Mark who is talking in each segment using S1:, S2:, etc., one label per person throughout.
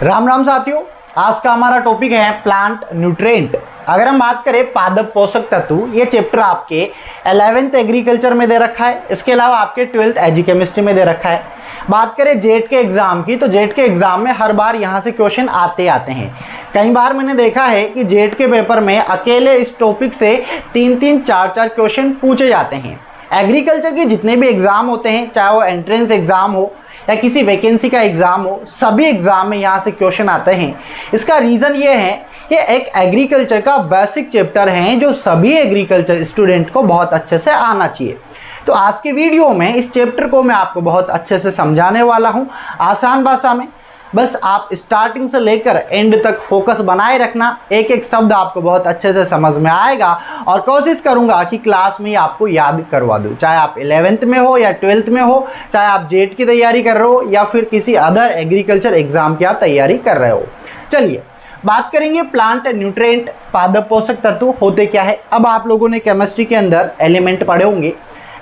S1: राम राम साथियों, आज का हमारा टॉपिक है प्लांट न्यूट्रिएंट। अगर हम बात करें पादप पोषक तत्व, ये चैप्टर आपके 11th एग्रीकल्चर में दे रखा है। इसके अलावा आपके 12th एजी केमिस्ट्री में दे रखा है। बात करें जेट के एग्जाम की, तो जेट के एग्जाम में हर बार यहाँ से क्वेश्चन आते हैं। कई बार मैंने देखा है कि जेट के पेपर में अकेले इस टॉपिक से 3-3, 4-4 क्वेश्चन पूछे जाते हैं। एग्रीकल्चर के जितने भी एग्जाम होते हैं, चाहे वो एंट्रेंस एग्जाम हो या किसी वैकेंसी का एग्जाम हो, सभी एग्जाम में यहाँ से क्वेश्चन आते हैं। इसका रीज़न ये है कि एक एग्रीकल्चर का बेसिक चैप्टर है जो सभी एग्रीकल्चर स्टूडेंट को बहुत अच्छे से आना चाहिए। तो आज के वीडियो में इस चैप्टर को मैं आपको बहुत अच्छे से समझाने वाला हूँ, आसान भाषा में। बस आप स्टार्टिंग से लेकर एंड तक फोकस बनाए रखना, एक एक शब्द आपको बहुत अच्छे से समझ में आएगा और कोशिश करूंगा कि क्लास में आपको याद करवा दूं। चाहे आप 11th में हो या 12th में हो, चाहे आप जेट की तैयारी कर रहे हो या फिर किसी अदर एग्रीकल्चर एग्जाम की आप तैयारी कर रहे हो। चलिए बात करेंगे प्लांट न्यूट्रिएंट, पादप पोषक तत्व होते क्या है। अब आप लोगों ने केमिस्ट्री के अंदर एलिमेंट पढ़े होंगे,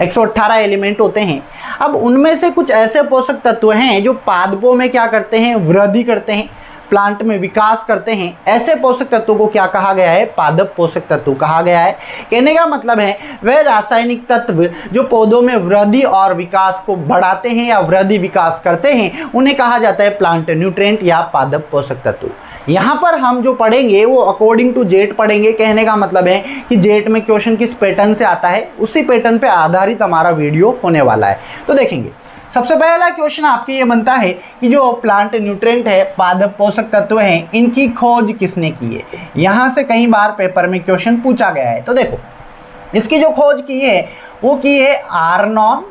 S1: 118 एलिमेंट होते हैं। अब उनमें से कुछ ऐसे पोषक तत्व हैं जो पादपों में क्या करते हैं, वृद्धि करते हैं, प्लांट में विकास करते हैं। ऐसे पोषक तत्वों को क्या कहा गया है, पादप पोषक तत्व कहा गया है। कहने का मतलब है वह रासायनिक तत्व जो पौधों में वृद्धि और विकास को बढ़ाते हैं या वृद्धि विकास करते हैं, उन्हें कहा जाता है प्लांट न्यूट्रिएंट या पादप पोषक तत्व। यहाँ पर हम जो पढ़ेंगे वो अकॉर्डिंग टू जेट पढ़ेंगे। कहने का मतलब है कि जेट में क्वेश्चन किस पैटर्न से आता है, उसी पैटर्न पे आधारित हमारा वीडियो होने वाला है। तो देखेंगे, सबसे पहला क्वेश्चन आपके ये बनता है कि जो प्लांट न्यूट्रिएंट है, पादप पोषक तत्व हैं, इनकी खोज किसने की है। यहाँ से कई बार पेपर में क्वेश्चन पूछा गया है। तो देखो, इसकी जो खोज की है वो की है आर्नॉन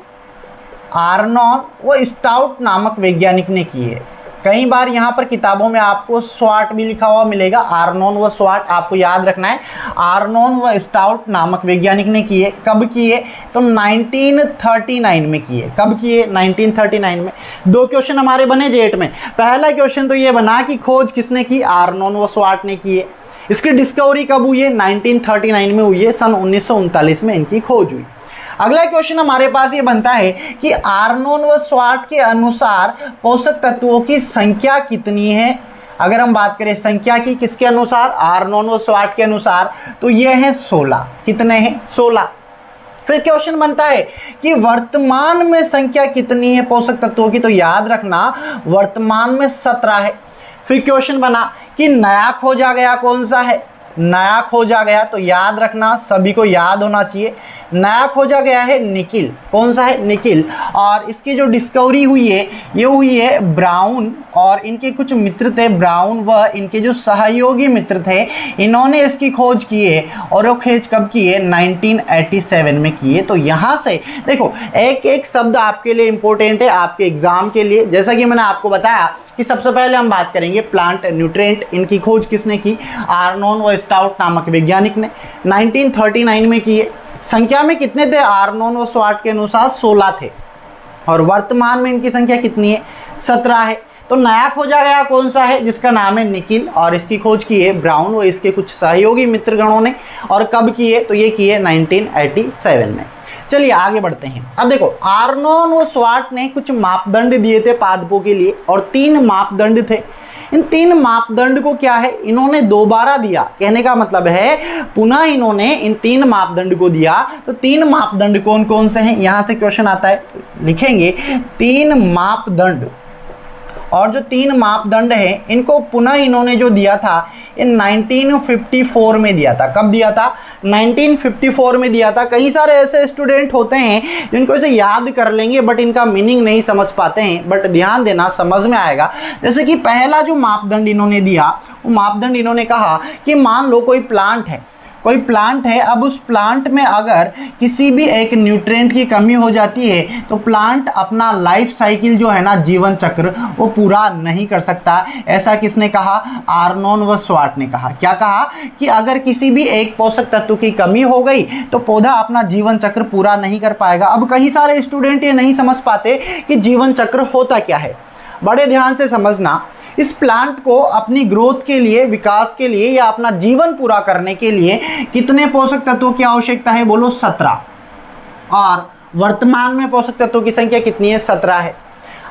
S1: व स्टाउट नामक वैज्ञानिक ने की है। कई बार यहाँ पर किताबों में आपको स्वाट भी लिखा हुआ मिलेगा, आर्नॉन व स्वाट, आपको याद रखना है। आर्नॉन व स्टाउट नामक वैज्ञानिक ने किए। कब किए, तो 1939 में किए। कब किए, 1939 में। दो क्वेश्चन हमारे बने जेट में। पहला क्वेश्चन तो ये बना कि खोज किसने की, आर्नॉन व स्वाट ने की है। इसकी डिस्कवरी कब हुई है, 1939 में हुई है, सन 1939 में इनकी खोज हुई। अगला क्वेश्चन हमारे पास ये बनता है कि आर्नॉन व स्वाट के अनुसार पोषक तत्वों की संख्या कितनी है। अगर हम बात करें संख्या की, किसके अनुसार, आर्नॉन व स्वाट के अनुसार, तो ये है 16। कितने हैं, 16। फिर क्वेश्चन बनता है कि वर्तमान में संख्या कितनी है पोषक तत्वों की, तो याद रखना वर्तमान में 17 है। फिर क्वेश्चन बना कि नया खोजा गया कौन सा है, नया खोजा गया, तो याद रखना, सभी को याद होना चाहिए, नया खोजा गया है निकिल। कौन सा है, निकिल। और इसकी जो डिस्कवरी हुई है ये हुई है ब्राउन और इनके कुछ मित्र थे, ब्राउन व इनके जो सहयोगी मित्र थे, इन्होंने इसकी खोज की है। और वो खोज कब की है, 1987 में की है। तो यहाँ से देखो, एक एक शब्द आपके लिए इंपॉर्टेंट है आपके एग्जाम के लिए। जैसा कि मैंने आपको बताया कि सबसे पहले हम बात करेंगे प्लांट न्यूट्रिएंट, इनकी खोज किसने की, आर्नॉन व स्टाउट नामक वैज्ञानिक ने 1939 में की है। संख्या में कितने थे, आर्नॉन व स्वाट के अनुसार 16 थे। और वर्तमान में इनकी संख्या कितनी है, 17 है। तो नया खोजा गया कौन सा है, जिसका नाम है निकिल, और इसकी खोज की है ब्राउन व इसके कुछ सहयोगी मित्रगणों ने। और कब की है, तो ये की है 1987 में। चलिए आगे बढ़ते हैं। अब देखो, आर्नॉन व स्वाट ने कुछ मापदंड दिए थे पादपों के लिए, और 3 मापदंड थे। इन 3 मापदंड को क्या है, इन्होंने दोबारा दिया। कहने का मतलब है पुनः इन्होंने इन 3 मापदंड को दिया। तो 3 मापदंड कौन कौन से हैं, यहां से क्वेश्चन आता है, लिखेंगे 3 मापदंड। और जो 3 मापदंड हैं इनको पुनः इन्होंने जो दिया था ये 1954 में दिया था। कब दिया था, 1954 में दिया था। कई सारे ऐसे स्टूडेंट होते हैं जिनको इसे याद कर लेंगे बट इनका मीनिंग नहीं समझ पाते हैं, बट ध्यान देना, समझ में आएगा। जैसे कि पहला जो मापदंड इन्होंने दिया, वो मापदंड इन्होंने कहा कि मान लो कोई प्लांट है, कोई प्लांट है। अब उस प्लांट में अगर किसी भी एक न्यूट्रिएंट की कमी हो जाती है तो प्लांट अपना लाइफ साइकिल जो है ना, जीवन चक्र, वो पूरा नहीं कर सकता। ऐसा किसने कहा, आर्नॉन व स्वाट ने कहा। क्या कहा कि अगर किसी भी एक पोषक तत्व की कमी हो गई तो पौधा अपना जीवन चक्र पूरा नहीं कर पाएगा। अब कई सारे स्टूडेंट ये नहीं समझ पाते कि जीवन चक्र होता क्या है। बड़े ध्यान से समझना, इस प्लांट को अपनी ग्रोथ के लिए, विकास के लिए या अपना जीवन पूरा करने के लिए कितने पोषक तत्वों की आवश्यकता है, बोलो 17। और वर्तमान में पोषक तत्वों की संख्या कितनी है, 17 है।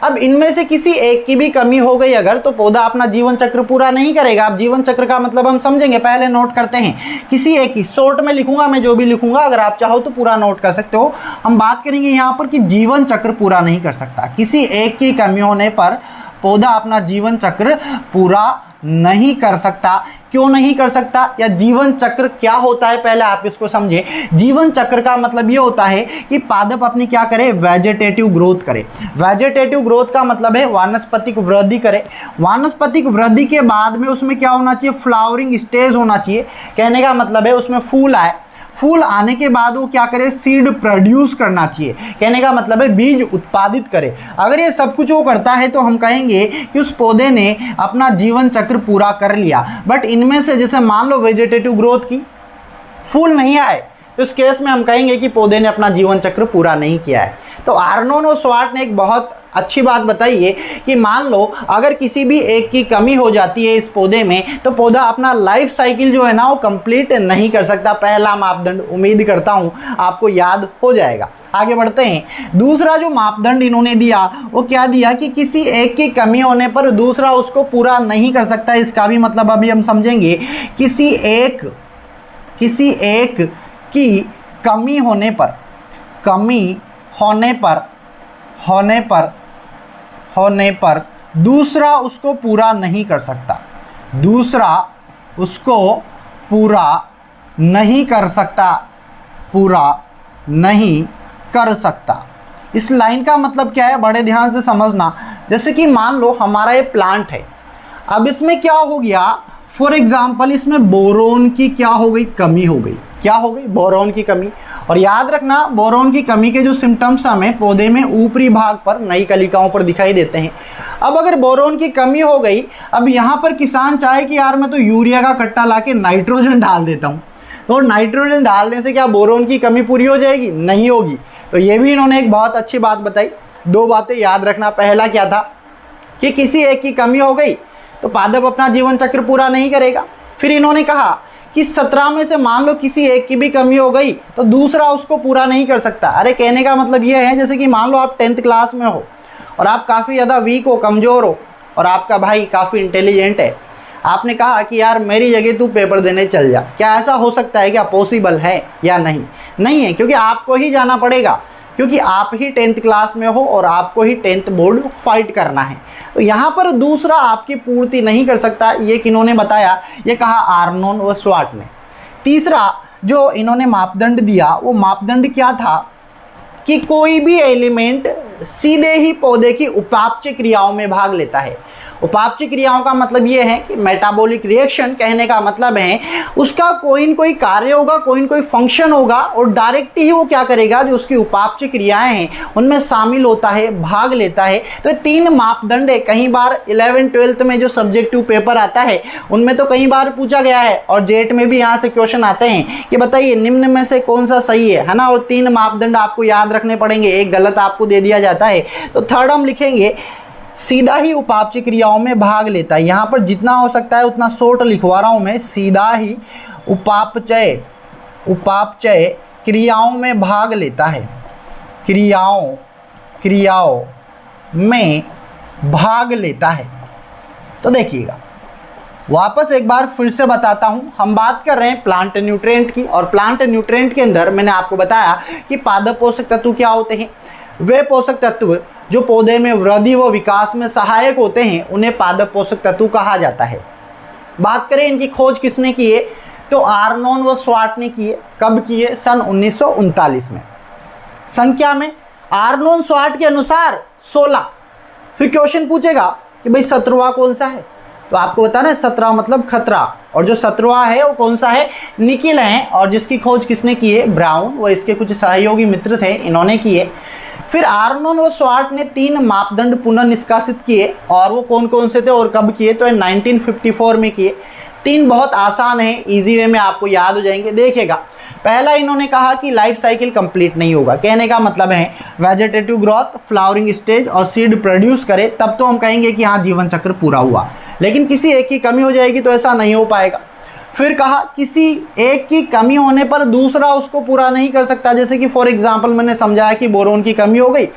S1: अब इनमें से किसी एक की भी कमी हो गई अगर, तो पौधा अपना जीवन चक्र पूरा नहीं करेगा। अब जीवन चक्र का मतलब हम समझेंगे, पहले नोट करते हैं। किसी एक की, शॉर्ट में लिखूंगा मैं जो भी लिखूंगा, अगर आप चाहो तो पूरा नोट कर सकते हो। हम बात करेंगे यहाँ पर कि जीवन चक्र पूरा नहीं कर सकता। किसी एक की कमी होने पर पौधा अपना जीवन चक्र पूरा नहीं कर सकता। क्यों नहीं कर सकता, या जीवन चक्र क्या होता है पहले आप इसको समझे। जीवन चक्र का मतलब ये होता है कि पादप अपनी क्या करे, वेजिटेटिव ग्रोथ करे। वेजिटेटिव ग्रोथ का मतलब है वानस्पतिक वृद्धि करे। वानस्पतिक वृद्धि के बाद में उसमें क्या होना चाहिए, फ्लावरिंग स्टेज होना चाहिए। कहने का मतलब है उसमें फूल आए, फूल आने के बाद वो क्या करे, सीड प्रोड्यूस करना चाहिए। कहने का मतलब है बीज उत्पादित करे। अगर ये सब कुछ वो करता है तो हम कहेंगे कि उस पौधे ने अपना जीवन चक्र पूरा कर लिया। बट इनमें से जैसे मान लो वेजिटेटिव ग्रोथ की, फूल नहीं आए, तो इस केस में हम कहेंगे कि पौधे ने अपना जीवन चक्र पूरा नहीं किया है। तो आर्नोन और स्वार्ट ने एक बहुत अच्छी बात बताई है कि मान लो अगर किसी भी एक की कमी हो जाती है इस पौधे में, तो पौधा अपना लाइफ साइकिल जो है ना वो कंप्लीट नहीं कर सकता। पहला मापदंड उम्मीद करता हूँ आपको याद हो जाएगा। आगे बढ़ते हैं। दूसरा जो मापदंड इन्होंने दिया वो क्या दिया कि किसी एक की कमी होने पर दूसरा उसको पूरा नहीं कर सकता। इसका भी मतलब अभी हम समझेंगे। किसी एक की कमी होने पर, होने पर दूसरा उसको पूरा नहीं कर सकता। दूसरा उसको पूरा नहीं कर सकता। इस लाइन का मतलब क्या है, बड़े ध्यान से समझना। जैसे कि मान लो हमारा ये प्लांट है, अब इसमें क्या हो गया, फॉर एग्जाम्पल इसमें बोरोन की क्या हो गई, कमी हो गई। क्या हो गई, बोरोन की कमी। और याद रखना बोरोन की कमी के जो सिम्टम्स हमें पौधे में ऊपरी भाग पर, नई कलिकाओं पर दिखाई देते हैं। अब अगर बोरोन की कमी हो गई, अब यहाँ पर किसान चाहे कि यार मैं तो यूरिया का कट्टा लाके नाइट्रोजन डाल देता हूँ, तो नाइट्रोजन डालने से क्या बोरोन की कमी पूरी हो जाएगी, नहीं होगी। तो ये भी इन्होंने एक बहुत अच्छी बात बताई। दो बातें याद रखना। पहला क्या था कि किसी एक की कमी हो गई तो पादप अपना जीवन चक्र पूरा नहीं करेगा। फिर इन्होंने कहा कि 17 में से मान लो किसी एक की भी कमी हो गई तो दूसरा उसको पूरा नहीं कर सकता। अरे कहने का मतलब ये है जैसे कि मान लो आप 10th क्लास में हो और आप काफ़ी ज़्यादा वीक हो, कमज़ोर हो, और आपका भाई काफ़ी इंटेलिजेंट है। आपने कहा कि यार मेरी जगह तू पेपर देने चल जा। क्या ऐसा हो सकता है, क्या पॉसिबल है या नहीं? नहीं है, क्योंकि आपको ही जाना पड़ेगा, क्योंकि आप ही 10th क्लास में हो और आपको ही 10th बोर्ड फाइट करना है। तो यहाँ पर दूसरा आपकी पूर्ति नहीं कर सकता। ये किन्होंने बताया, ये कहा आर्नोन व स्वार्ट ने। तीसरा जो इन्होंने मापदंड दिया वो मापदंड क्या था कि कोई भी एलिमेंट सीधे ही पौधे की उपापचय क्रियाओं में भाग लेता है। उपापचय क्रियाओं का मतलब ये है कि मेटाबॉलिक रिएक्शन, कहने का मतलब है उसका कोई न कोई कार्य होगा, कोई न कोई फंक्शन होगा, और डायरेक्ट ही वो क्या करेगा, जो उसकी उपापचय क्रियाएं हैं उनमें शामिल होता है, भाग लेता है। तो ये 3 मापदंड है। कई बार 11th-12th में जो सब्जेक्टिव पेपर आता है उनमें तो कई बार पूछा गया है, और जेट में भी यहाँ से क्वेश्चन आते हैं कि बताइए निम्न में से कौन सा सही है ना। और 3 मापदंड आपको याद रखने पड़ेंगे, एक गलत आपको दे दिया जाता है। तो थर्ड हम लिखेंगे सीधा ही उपापचय क्रियाओं में भाग लेता है। यहाँ पर जितना हो सकता है उतना शॉर्ट लिखवा रहा हूँ मैं। सीधा ही उपापचय क्रियाओं में भाग लेता है, क्रियाओं में भाग लेता है। तो देखिएगा, वापस एक बार फिर से बताता हूँ। हम बात कर रहे हैं प्लांट न्यूट्रिएंट की, और प्लांट न्यूट्रिएंट के अंदर मैंने आपको बताया कि पादप पोषक तत्व क्या होते हैं। वे पोषक तत्व जो पौधे में वृद्धि व विकास में सहायक होते हैं उन्हें पादप पोषक तत्व कहा जाता है। बात करें इनकी खोज किसने की है, तो आर्नोन व स्वार्ट ने की है। कब की है? सन 1939 में। संख्या में आर्नोन स्वार्ट के अनुसार 16। फिर क्वेश्चन पूछेगा कि भाई 17वां कौन सा है, तो आपको बताना है 17 मतलब खतरा, और जो 17वां है वो कौन सा है, निकिल है, और जिसकी खोज किसने की है, ब्राउन व इसके कुछ सहयोगी मित्र थे, इन्होंने की है। फिर आर्नोन व स्वार्ट ने 3 मापदंड पुनः निष्कासित किए, और वो कौन कौन से थे और कब किए, तो 1954 में किए। 3 बहुत आसान है, इजी वे में आपको याद हो जाएंगे। देखिएगा, पहला इन्होंने कहा कि लाइफ साइकिल कंप्लीट नहीं होगा। कहने का मतलब है वेजिटेटिव ग्रोथ, फ्लावरिंग स्टेज और सीड प्रोड्यूस करे, तब तो हम कहेंगे कि हाँ जीवन चक्र पूरा हुआ। लेकिन किसी एक की कमी हो जाएगी तो ऐसा नहीं हो पाएगा। फिर कहा किसी एक की कमी होने पर दूसरा उसको पूरा नहीं कर सकता। जैसे कि फॉर एग्जांपल मैंने समझाया कि बोरोन की कमी हो गई,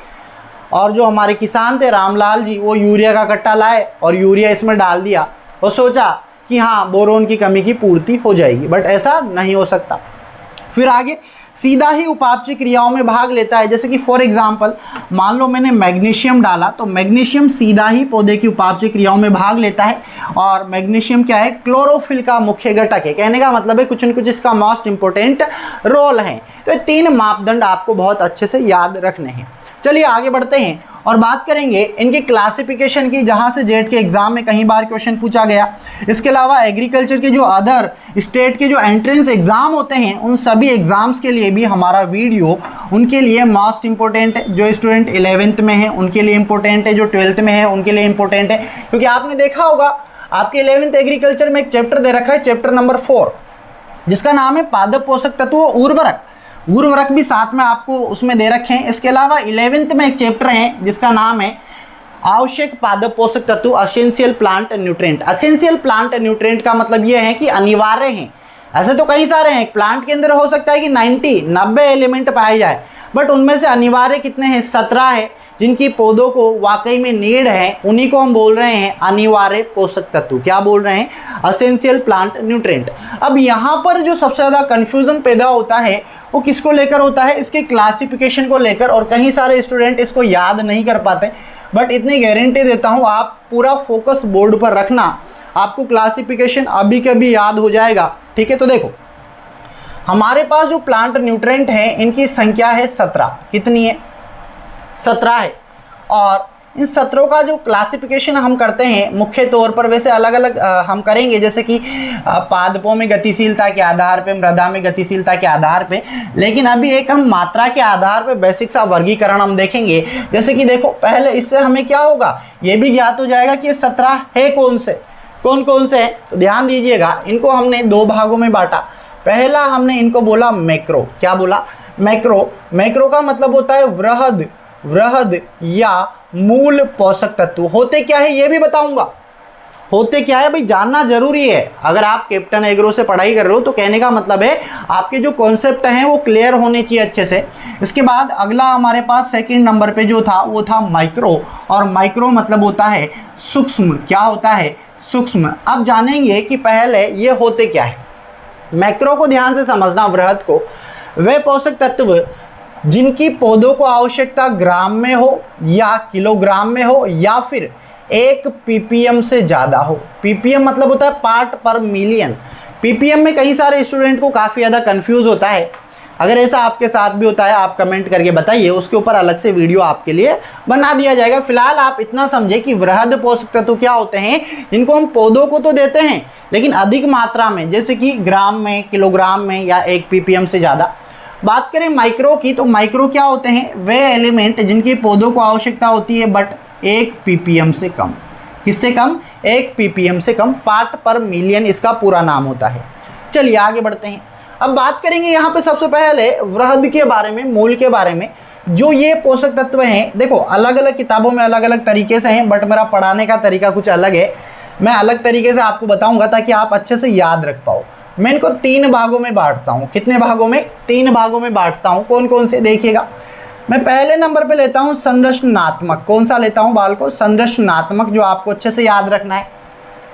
S1: और जो हमारे किसान थे रामलाल जी, वो यूरिया का कट्टा लाए और यूरिया इसमें डाल दिया और सोचा कि हाँ बोरोन की कमी की पूर्ति हो जाएगी, बट ऐसा नहीं हो सकता। फिर आगे सीधा ही उपापचय क्रियाओं में भाग लेता है। जैसे कि फॉर एग्जांपल मान लो मैंने मैग्नीशियम डाला, तो मैग्नीशियम सीधा ही पौधे की उपापचय क्रियाओं में भाग लेता है। और मैग्नीशियम क्या है, क्लोरोफिल का मुख्य घटक है। कहने का मतलब है कुछ न कुछ इसका मोस्ट इंपोर्टेंट रोल है। तो ये 3 मापदंड आपको बहुत अच्छे से याद रखने हैं। चलिए आगे बढ़ते हैं और बात करेंगे इनकी क्लासिफिकेशन की, जहां से जेट के एग्जाम में कई बार क्वेश्चन पूछा गया। इसके अलावा एग्रीकल्चर के जो अदर स्टेट के जो एंट्रेंस एग्जाम होते हैं, उन सभी एग्जाम्स के लिए भी हमारा वीडियो उनके लिए मोस्ट इंपॉर्टेंट है। जो स्टूडेंट 11th में है उनके लिए इंपॉर्टेंट है, जो 12th में है उनके लिए इंपॉर्टेंट है। क्योंकि आपने देखा होगा आपके 11th एग्रीकल्चर में एक चैप्टर दे रखा है, चैप्टर नंबर 4, जिसका नाम है पादप पोषक तत्व उर्वरक। उर्वरक भी साथ में आपको उसमें दे रखे हैं। इसके अलावा 11th में एक चैप्टर है जिसका नाम है आवश्यक पादप पोषक तत्व, essential plant nutrient. Essential plant nutrient का मतलब ये है कि अनिवार्य हैं। ऐसे तो कई सारे हैं, प्लांट के अंदर हो सकता है कि 90 एलिमेंट पाए जाए, बट उनमें से अनिवार्य कितने हैं, 17 है, जिनकी पौधों को वाकई में नीड है। उन्हीं को हम बोल रहे हैं अनिवार्य पोषक तत्व। क्या बोल रहे हैं, असेंशियल प्लांट न्यूट्रिएंट। अब यहाँ पर जो सबसे ज़्यादा कन्फ्यूजन पैदा होता है वो किसको लेकर होता है, इसके क्लासिफिकेशन को लेकर। और कई सारे स्टूडेंट इसको याद नहीं कर पाते, बट इतनी गारंटी देता हूँ आप पूरा फोकस बोर्ड पर रखना, आपको क्लासिफिकेशन अभी कभी याद हो जाएगा। ठीक है, तो देखो हमारे पास जो प्लांट न्यूट्रिएंट है इनकी संख्या है 17। कितनी है, 17 है। और इन 17 का जो क्लासिफिकेशन हम करते हैं मुख्य तौर पर, वैसे अलग अलग हम करेंगे, जैसे कि पादपों में गतिशीलता के आधार पे, मृदा में गतिशीलता के आधार पे, लेकिन अभी एक हम मात्रा के आधार पे बेसिक सा वर्गीकरण हम देखेंगे। जैसे कि देखो पहले इससे हमें क्या होगा, ये भी ज्ञात हो जाएगा कि ये 17 है कौन कौन से हैं। तो ध्यान दीजिएगा, इनको हमने 2 भागों में बांटा। पहला हमने इनको बोला मैक्रो। क्या बोला, मैक्रो। मैक्रो का मतलब होता है वृहद या मूल पोषक तत्व। होते क्या है ये भी बताऊंगा, होते क्या है भाई जानना जरूरी है। अगर आप कैप्टन एग्रो से पढ़ाई कर रहे हो तो कहने का मतलब है आपके जो कॉन्सेप्ट हैं वो क्लियर होने चाहिए अच्छे से। इसके बाद अगला हमारे पास सेकंड नंबर पे जो था वो था माइक्रो। और माइक्रो मतलब होता है सूक्ष्म। क्या होता है, सूक्ष्म। अब जानेंगे कि पहले ये होते क्या है। मैक्रो को ध्यान से समझना, वृहद को, वे पोषक तत्व जिनकी पौधों को आवश्यकता ग्राम में हो या किलोग्राम में हो या फिर 1 ppm से ज़्यादा हो। ppm मतलब होता है पार्ट पर मिलियन। ppm में कई सारे स्टूडेंट को काफ़ी ज़्यादा कंफ्यूज होता है। अगर ऐसा आपके साथ भी होता है आप कमेंट करके बताइए, उसके ऊपर अलग से वीडियो आपके लिए बना दिया जाएगा। फिलहाल आप इतना समझे कि वृहद पोषक तत्व क्या होते हैं, जिनको हम पौधों को तो देते हैं लेकिन अधिक मात्रा में, जैसे कि ग्राम में, किलोग्राम में या 1 ppm से ज़्यादा। बात करें माइक्रो की, तो माइक्रो क्या होते हैं, वे एलिमेंट जिनकी पौधों को आवश्यकता होती है बट 1 ppm से कम। किससे कम, 1 ppm से कम, पार्ट पर मिलियन इसका पूरा नाम होता है। चलिए आगे बढ़ते हैं। अब बात करेंगे यहाँ पे सबसे पहले वृहद के बारे में, मूल के बारे में। जो ये पोषक तत्व हैं, देखो अलग अलग किताबों में अलग अलग तरीके से हैं, बट मेरा पढ़ाने का तरीका कुछ अलग है। मैं अलग तरीके से आपको बताऊंगा ताकि आप अच्छे से याद रख पाओ। मैं इनको 3 भागों में बांटता हूँ। कितने भागों में, 3 भागों में बांटता हूँ। कौन कौन से, देखिएगा। मैं पहले नंबर पे लेता हूँ संरचनात्मक। कौन सा लेता हूँ बाल को, संरचनात्मक, जो आपको अच्छे से याद रखना है।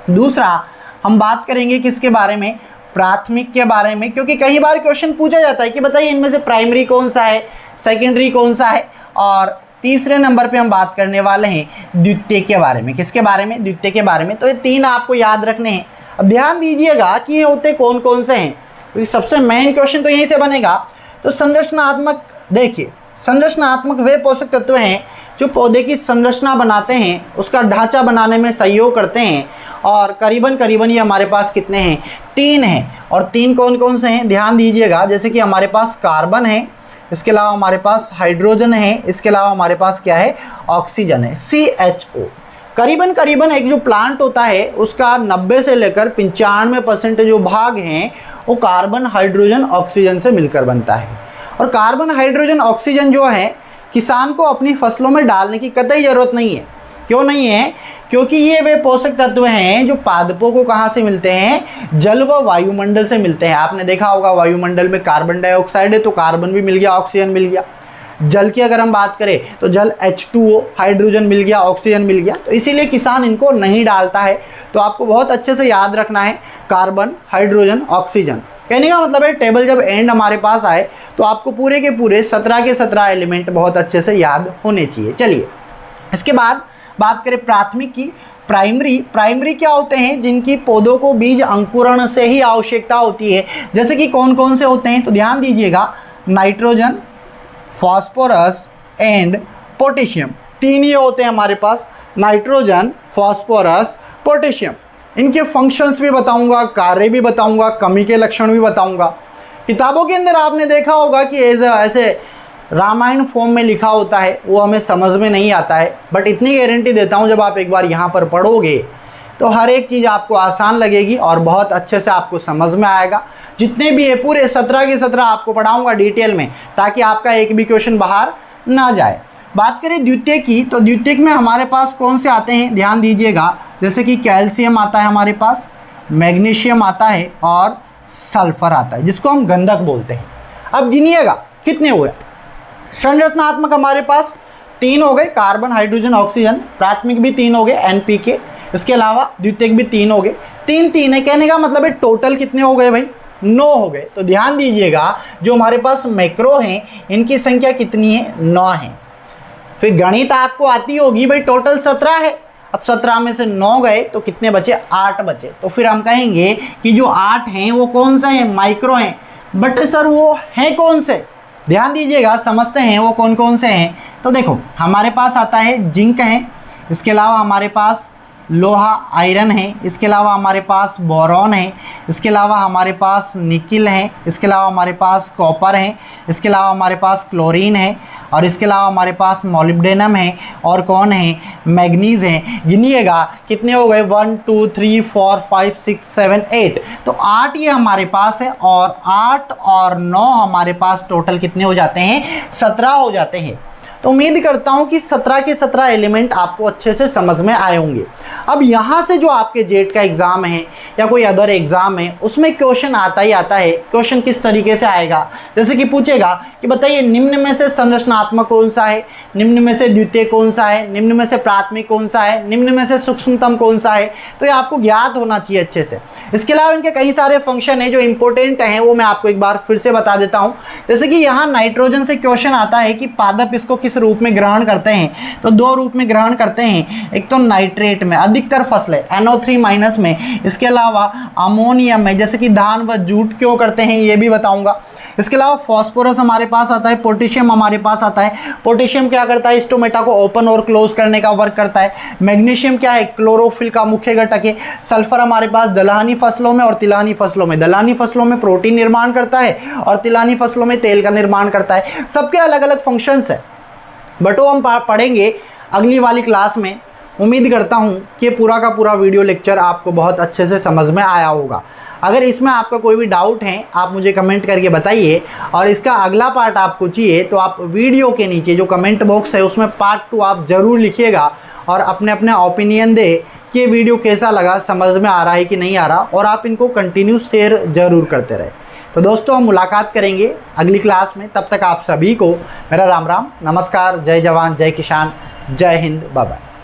S1: दूसरा हम बात करेंगे किसके बारे में, प्राथमिक के बारे में, क्योंकि कई बार क्वेश्चन पूछा जाता है कि बताइए इनमें से प्राइमरी कौन सा है, सेकेंडरी कौन सा है। और तीसरे नंबर पे हम बात करने वाले हैं द्वितीय के बारे में। किसके बारे में, द्वितीय के बारे में। तो ये 3 आपको याद रखने हैं। अब ध्यान दीजिएगा कि ये होते कौन कौन से हैं, क्योंकि सबसे मेन क्वेश्चन तो यहीं से बनेगा। तो संरचनात्मक, देखिए संरचनात्मक वे पोषक तत्व हैं जो पौधे की संरचना बनाते हैं, उसका ढांचा बनाने में सहयोग करते हैं। और करीबन ये हमारे पास कितने हैं, 3 हैं। और 3 कौन कौन से हैं, ध्यान दीजिएगा। जैसे कि हमारे पास कार्बन है, इसके अलावा हमारे पास हाइड्रोजन है, इसके अलावा हमारे पास क्या है, ऑक्सीजन है, CHO। करीबन एक जो प्लांट होता है उसका 90 से लेकर 95% जो भाग हैं वो कार्बन, हाइड्रोजन, ऑक्सीजन से मिलकर बनता है। और कार्बन, हाइड्रोजन, ऑक्सीजन जो है किसान को अपनी फसलों में डालने की कतई ज़रूरत नहीं है। क्यों नहीं है, क्योंकि ये वे पोषक तत्व हैं जो पादपों को कहाँ से मिलते हैं, जल व वायुमंडल से मिलते हैं। आपने देखा होगा वायुमंडल में कार्बन डाइऑक्साइड है तो कार्बन भी मिल गया, ऑक्सीजन मिल गया। जल की अगर हम बात करें तो जल H2O, हाइड्रोजन मिल गया, ऑक्सीजन मिल गया, तो इसीलिए किसान इनको नहीं डालता है। तो आपको बहुत अच्छे से याद रखना है कार्बन, हाइड्रोजन, ऑक्सीजन। कहने का मतलब है टेबल जब एंड हमारे पास आए तो आपको पूरे के पूरे 17 के 17 एलिमेंट बहुत अच्छे से याद होने चाहिए। चलिए इसके बाद बात करें प्राथमिक की। प्राइमरी क्या होते हैं? जिनकी पौधों को बीज अंकुरण से ही आवश्यकता होती है। जैसे कि कौन कौन से होते हैं तो ध्यान दीजिएगा, नाइट्रोजन, फॉस्फोरस एंड पोटेशियम, 3 ये होते हैं हमारे पास, नाइट्रोजन, फॉस्फोरस, पोटेशियम। इनके फंक्शंस भी बताऊंगा, कार्य भी बताऊंगा, कमी के लक्षण भी बताऊंगा। किताबों के अंदर आपने देखा होगा कि ऐसे रामायण फॉर्म में लिखा होता है, वो हमें समझ में नहीं आता है, बट इतनी गारंटी देता हूँ जब आप एक बार यहाँ पर पढ़ोगे तो हर एक चीज़ आपको आसान लगेगी और बहुत अच्छे से आपको समझ में आएगा। जितने भी है पूरे 17 के 17 आपको पढ़ाऊँगा डिटेल में, ताकि आपका एक भी क्वेश्चन बाहर ना जाए। बात करें द्वितीय की, तो द्वितीय में हमारे पास कौन से आते हैं ध्यान दीजिएगा, जैसे कि कैल्शियम आता है हमारे पास, मैग्नीशियम आता है और सल्फर आता है, जिसको हम गंधक बोलते हैं। अब गिनिएगा कितने हुए। संरचनात्मक हमारे पास 3 हो गए, कार्बन, हाइड्रोजन, ऑक्सीजन। प्राथमिक भी 3 हो गए, NPK। इसके अलावा द्वितीयक भी 3 हो गए। 3 है, कहने का मतलब है टोटल कितने हो गए भाई? 9 हो गए। तो ध्यान दीजिएगा जो हमारे पास मैक्रो हैं इनकी संख्या कितनी है? 9 है। फिर गणित आपको आती होगी भाई, टोटल 17 है। अब 17 में से 9 गए तो कितने बचे? 8 बचे। तो फिर हम कहेंगे कि जो 8 हैं वो कौन सा है? माइक्रो हैं। बट सर वो हैं कौन से? ध्यान दीजिएगा, समझते हैं वो कौन कौन से हैं। तो देखो हमारे पास आता है जिंक है, इसके अलावा हमारे पास लोहा आयरन है, इसके अलावा हमारे पास बोरॉन है, इसके अलावा हमारे पास निकिल है, इसके अलावा हमारे पास कॉपर है, इसके अलावा हमारे पास क्लोरीन है, और इसके अलावा हमारे पास मोलिब्डेनम है, और कौन है? मैग्नीज है। गिनिएगा कितने हो गए? 1 2 3 4 5 6 7 8। तो 8 ये हमारे पास है, और 8 और 9 हमारे पास टोटल कितने हो जाते हैं? 17 हो जाते हैं। तो उम्मीद करता हूं कि 17 के 17 एलिमेंट आपको अच्छे से समझ में आए होंगे। अब यहाँ से जो आपके जेट का एग्ज़ाम है या कोई अदर एग्ज़ाम है, उसमें क्वेश्चन आता ही आता है। क्वेश्चन किस तरीके से आएगा? जैसे कि पूछेगा कि बताइए निम्न में से संरचनात्मक कौन सा है, निम्न में से द्वितीय कौन सा है, निम्न में से प्राथमिक कौन सा है, निम्न में से सूक्ष्मतम कौन सा है। तो ये आपको ज्ञात होना चाहिए अच्छे से। इसके अलावा इनके कई सारे फंक्शन हैं जो इंपॉर्टेंट हैं, वो मैं आपको एक बार फिर से बता देता हूँ। जैसे कि यहाँ नाइट्रोजन से क्वेश्चन आता है कि पादप इसको किस रूप में ग्रहण करते हैं, तो 2 रूप में ग्रहण करते हैं। एक तो नाइट्रेट में, अधिकतर फसलें NO3- में, इसके अलावा अमोनियम में, जैसे कि धान व जूट क्यों करते हैं ये भी बताऊंगा। इसके अलावा फॉस्फोरस हमारे पास आता है, पोटेशियम हमारे पास आता है। पोटेशियम क्या करता है? स्टोमेटा को ओपन और क्लोज करने का वर्क करता है। मैग्नीशियम क्या है? क्लोरोफिल का मुख्य घटक है। सल्फर हमारे पास दलहनी फसलों में और तिलहनी फसलों में, दलहनी फसलों में प्रोटीन निर्माण करता है और तिलहनी फसलों में तेल का निर्माण करता है। सबके अलग अलग फंक्शंस है, बट वो हम पढ़ेंगे अगली वाली क्लास में। उम्मीद करता हूँ कि पूरा का पूरा वीडियो लेक्चर आपको बहुत अच्छे से समझ में आया होगा। अगर इसमें आपका कोई भी डाउट है आप मुझे कमेंट करके बताइए, और इसका अगला पार्ट आपको चाहिए तो आप वीडियो के नीचे जो कमेंट बॉक्स है उसमें पार्ट 2 आप ज़रूर लिखिएगा, और अपने अपने ओपिनियन दे कि ये वीडियो कैसा लगा, समझ में आ रहा है कि नहीं आ रहा, और आप इनको कंटिन्यू शेयर ज़रूर करते रहे। तो दोस्तों हम मुलाकात करेंगे अगली क्लास में। तब तक आप सभी को मेरा राम राम, नमस्कार, जय जवान, जय किसान, जय हिंद, बाय बाय।